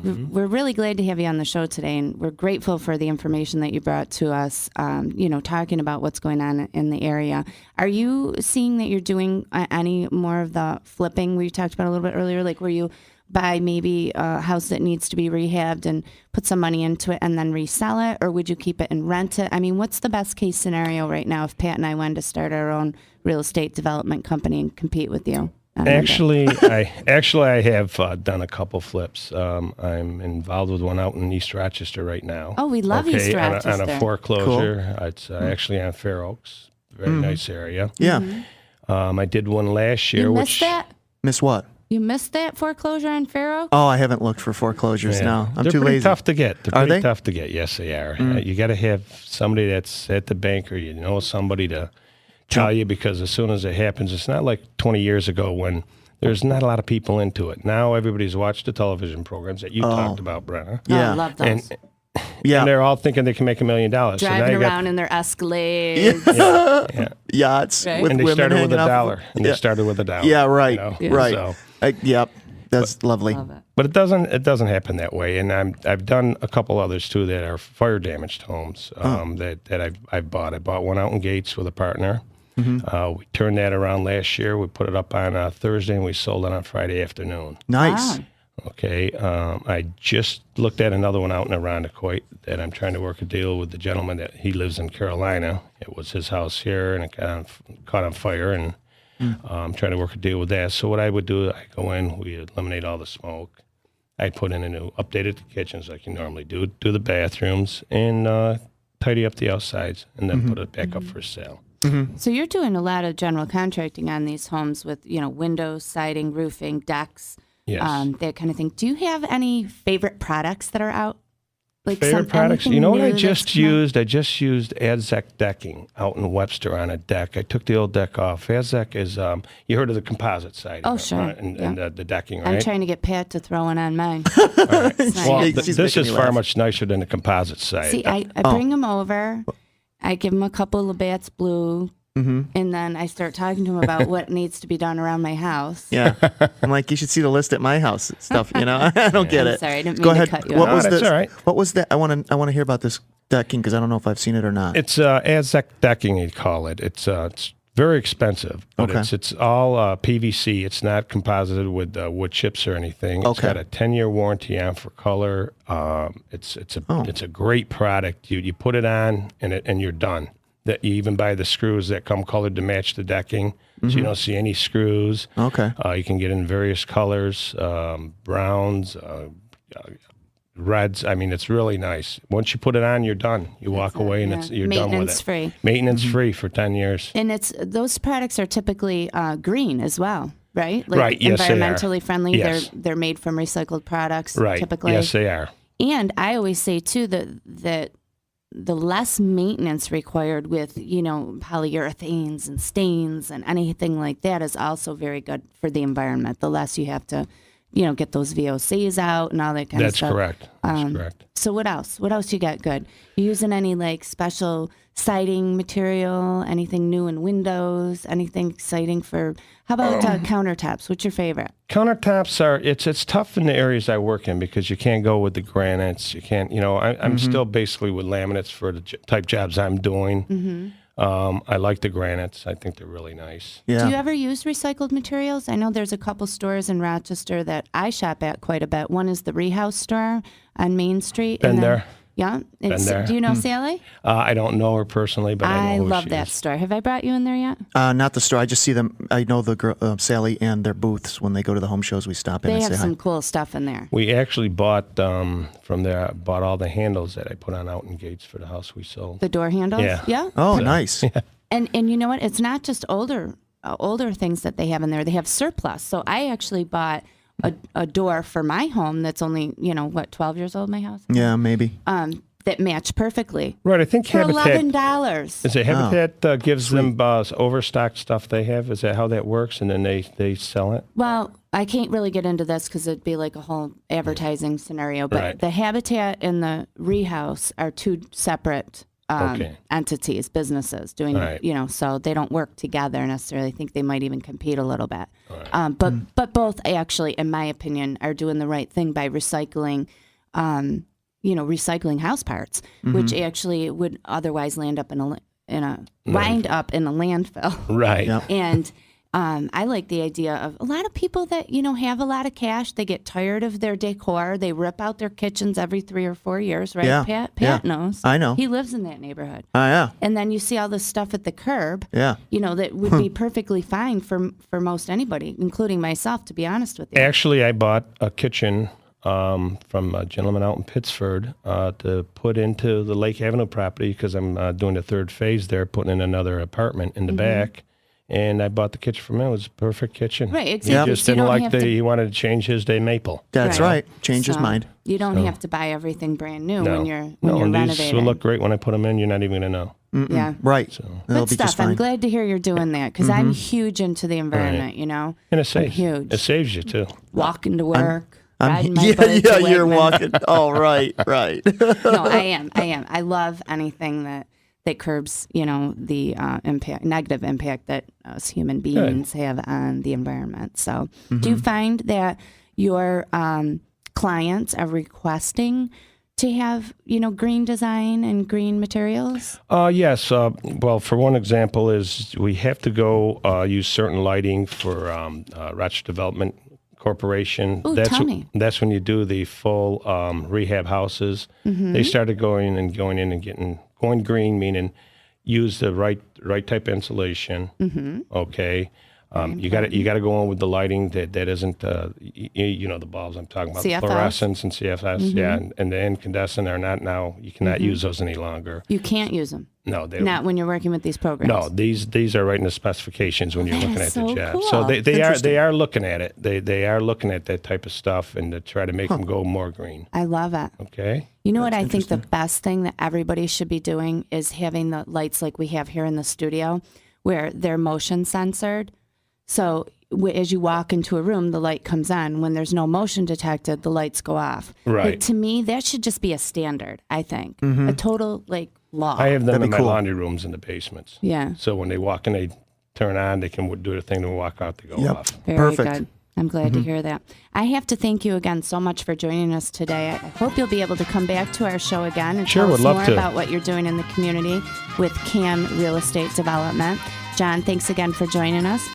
We're really glad to have you on the show today, and we're grateful for the information that you brought to us, talking about what's going on in the area. Are you seeing that you're doing any more of the flipping we talked about a little bit earlier, like where you buy maybe a house that needs to be rehabbed and put some money into it and then resell it, or would you keep it and rent it? I mean, what's the best case scenario right now if Pat and I wanted to start our own real estate development company and compete with you? Actually, I have done a couple flips. I'm involved with one out in East Rochester right now. Oh, we love East Rochester. On a foreclosure. Cool. It's actually on Fair Oaks. Very nice area. Yeah. I did one last year. You missed that? Miss what? You missed that foreclosure on Fair Oaks? Oh, I haven't looked for foreclosures now. I'm They're too pretty lazy. tough to get. They're Are pretty they? tough to get. Yes, they are. You got to have somebody that's at the bank or somebody to tell you, because as soon as it happens, it's not like 20 years ago when there's not a lot of people into it. Now everybody's watched the television programs that you talked about, Brenna. Yeah. Oh, I love those. And they're all thinking they can make $1 million. Driving around in their Escalades. Yachts Right. with And they women started with hanging $1. off. They started with $1. Yeah, right. Right. So, Yep. That's lovely. Love it. but it doesn't happen that way. And I've done a couple others too that are fire damaged homes that I've bought. I bought one out in Gates with a partner. We turned that around last year. We put it up on Thursday and we sold it on Friday afternoon. Nice. Wow. Okay. I just looked at another one out in Irondequoit that I'm trying to work a deal with the gentleman that he lives in Carolina. It was his house here and it caught on fire, and I'm trying to work a deal with that. So what I would do, I go in, we eliminate all the smoke. I put in updated the kitchens like you normally do the bathrooms, and tidy up the outsides, and then put it back up for sale. So you're doing a lot of general contracting on these homes with, windows, siding, roofing, decks, Yes. that kind of thing. Do you have any favorite products that are out? Like Favorite products? anything You know what new I that's just come out? used? I just used Adzek decking out in Webster on a deck. I took the old deck off. Adzek is, you heard of the composite side. Oh, sure. And the decking, right? I'm trying to get Pat to throw one on mine. Well, She's this making is me far laugh. much nicer than the composite side. See, I bring them over. I give him a couple of Labatt's Blue. And then I start talking to him about what needs to be done around my house. Yeah. I'm like, you should see the list at my house stuff, I don't get I'm it. sorry, I didn't mean Go to ahead. cut you What off. was that's this? all right. What was that? I want to hear about this decking because I don't know if I've seen it or not. It's Adzek decking, you call it. It's very expensive, but Okay. it's all PVC. It's not composited with wood chips or anything. It's Okay. got a 10-year warranty on for color. It's a great product. You put it on and you're done. That you even buy the screws that come colored to match the decking, so you don't see any screws. Okay. You can get in various colors, browns, reds. I mean, it's really nice. Once you put it on, you're done. You walk away and you're done with it. Maintenance free. Maintenance free for 10 years. And those products are typically green as well, right? Like Right, yes, they are. environmentally friendly. Yes. They're made from recycled products Right. typically. Yes, they are. And I always say too that the less maintenance required with, polyurethanes and stains and anything like that is also very good for the environment. The less you have to, get those VOCs out and all that kind of That's stuff. correct. That's correct. So what else? What else you got good? You using any like special siding material? Anything new in windows? Anything exciting for? How about countertops? What's your favorite? Countertops are it's tough in the areas I work in because you can't go with the granites. You can't. I'm still basically with laminates for the type jobs I'm doing. I like the granites. I think they're really nice. Yeah. Do you ever use recycled materials? I know there's a couple stores in Rochester that I shop at quite a bit. One is the Rehouse store on Main Street. Been and then- there. Yeah. there. Do you know Sally? I don't know her personally, but I I know who love she that is. store. Have I brought you in there yet? Not the store. I just see them. I know the girl, Sally and their booths when they go to the home shows. We stop in They and have say some hi. cool stuff in there. We actually bought from there. Bought all the handles that I put on out in Gates for the house we sold. The door handles? Yeah. Yeah. Oh, nice. And you know what? It's not just older things that they have in there. They have surplus. So I actually bought a door for my home that's only 12 years old. My house. Yeah, maybe. That match perfectly Right. I think for Habitat. $11. Is it Habitat gives them overstocked stuff they have? Is that how that works? And then they sell it? Well, I can't really get into this because it'd be like a whole advertising scenario. But Right. the Habitat and the Rehouse are two separate Okay. entities, businesses doing, Right. so they don't work together necessarily. I think they might even compete a little bit. But both actually, in my opinion, are doing the right thing by recycling, recycling house parts, which actually would otherwise wind up in a landfill. Right. Yeah. And I like the idea of a lot of people that, have a lot of cash. They get tired of their decor. They rip out their kitchens every 3 or 4 years, right? Yeah. Pat Yeah. knows. I know. He lives in that neighborhood. Oh, yeah. And then you see all this stuff at the curb, Yeah. that would be perfectly fine for most anybody, including myself, to be honest with you. Actually, I bought a kitchen from a gentleman out in Pittsford to put into the Lake Avenue property because I'm doing the third phase there, putting in another apartment in the back. And I bought the kitchen from him. It was a perfect kitchen. Right, He exactly. just So you didn't don't like have to- he wanted to change his day maple. That's right. Change his So mind. You don't have to buy everything brand new No. when you're no, and these renovating. will look great when I put them in. You're not even going to know. Yeah. Right. They'll Good be just stuff. I'm fine. glad to hear you're doing that because I'm huge into the environment, And it saves. huge. It saves you, too. Walking to work, riding my yeah, boat to you're Wegmans. walking. Oh, right. No, I am. I love anything that curbs, the negative impact that us human beings have on the environment. So, do you find that your clients are requesting to have, green design and green materials? Yes. Well, for one example is we have to go use certain lighting for Rochester Development Corporation. Ooh, tell me. That's when you do the full rehab houses. They started going in and going green, meaning use the right type of insulation. Okay. You got to go in with the lighting that isn't the bulbs I'm talking about, CFS? fluorescence and CFS, yeah, and the incandescent are not now. You cannot use those any longer. You can't use them. No, they Not when you're working with these programs. no, these are right in the specifications when you're that looking is at the so job. cool. So they are looking at it. They are looking at that type of stuff and to try to make them go more green. I love it. Okay. You know what I think the best thing that everybody should be doing is having the lights like we have here in the studio where they're motion censored. So as you walk into a room, the light comes on. When there's no motion detected, the lights go off. Right. Like, to me, that should just be a standard, I think. A total, law. I have them That'd in be my cool. laundry rooms in the basements. Yeah. So when they walk in, they turn on. They can do the thing. They walk out. They go Yep. off. Very Perfect. good. I'm glad to hear that. I have to thank you again so much for joining us today. I hope you'll be able to come back to our show again and Sure, tell us would love more to. about what you're doing in the community with CAM Real Estate Development. John, thanks again for joining us.